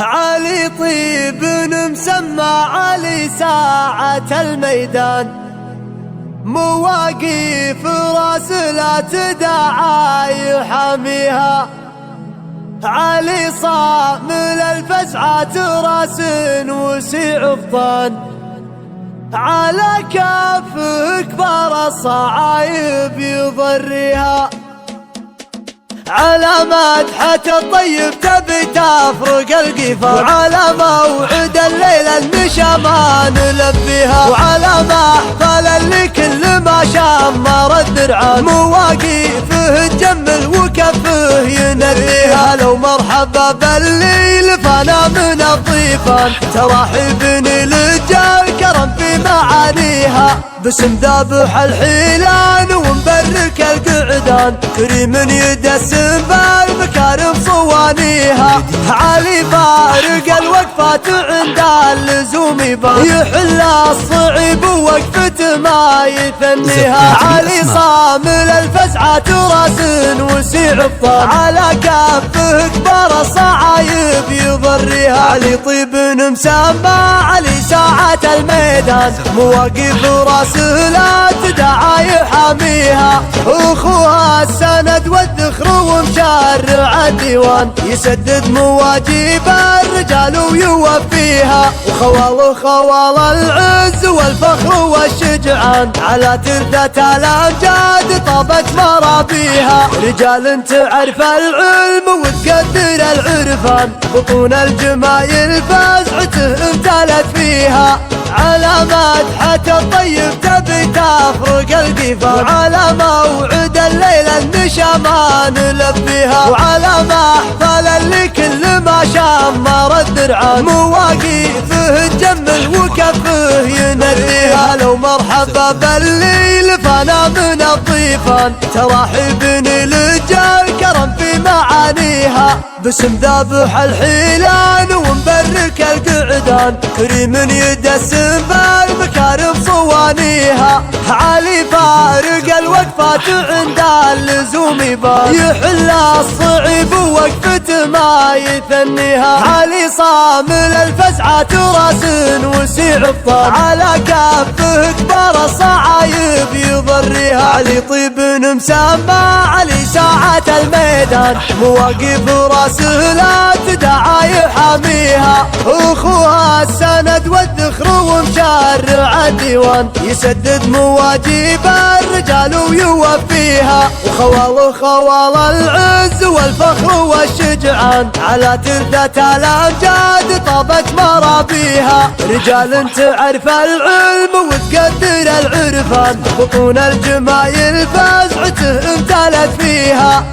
علي طيب مسمى علي ساعة الميدان، مواقف راس لا تداعى يحاميها. علي صامل الفزعات راس وسيع افطان، على كافه كبار الصعايب يضريها. على مدحة الطيب تبي تفرق القفا، وعلى موعد الليل النشا ما نلبيها. وعلى محفل اللي كل ما شمر الدرعان، مواقفه تجمل وكفه ينبيها. لو مرحبا بالليل فانا من الضيفان، ترحبني للجار كرم في معانيها. باسم ذابح الحيلان ومبرك القعدان، كريم يدسم بالمكارم صوانيها. علي فارق الوقفات عند اللزوم يبان، يحل الصعيب ووقفته ما يثنيها. علي صامل الفزعات راس وسيع افطان، على كافه كبار الصعايب يضريها. علي طيب مسمى علي ساعة الميدان، مواقف راس لا تدعى يحاميها. اخوها السند والذخر ومشرع الديوان، يسدد مواجيب الرجال ويوفيها. وخوال خوال العز والفخر والشجعان، على ترثة الامجاد طابت مرابيها. رجال تعرف العلم وتقدر العرفان، بطون الجمايل فزعته امتلت فيها. على مدحة الطيب تبي تفرق القفا، وعلى موعد الليل النشا ما نلبيها. وعلى محفل اللي كل ما شمر الدرعان، مواقفه تجمل وكفه ينبيها. لو مرحبا بالليل فانا من الضيفان، ترحبني للجار كرم في معانيها. باسم ذابح الحيلان ومبرك القعدان، كريم يدسم بالمكارم صوانيها. علي فارق الوقفات عند اللزوم يبان، يحل الصعيب ووقفته ما يثنيها. علي صامل الفزعات راس وسيع افطان، على كافه كبار الصعايب يضريها. علي طيب مسمى علي ساعة الميدان، مواقف راس لا تدعى يحاميها. اخوها السند والذخر ومشرع الديوان، يسدد مواجيب الرجال ويوفيها. وخوال خوال العز والفخر والشجعان، على ترثة الامجاد طابت مرابيها. رجال تعرف العلم وتقدر العرفان، بطون الجمايل فزعته امتلت فيها.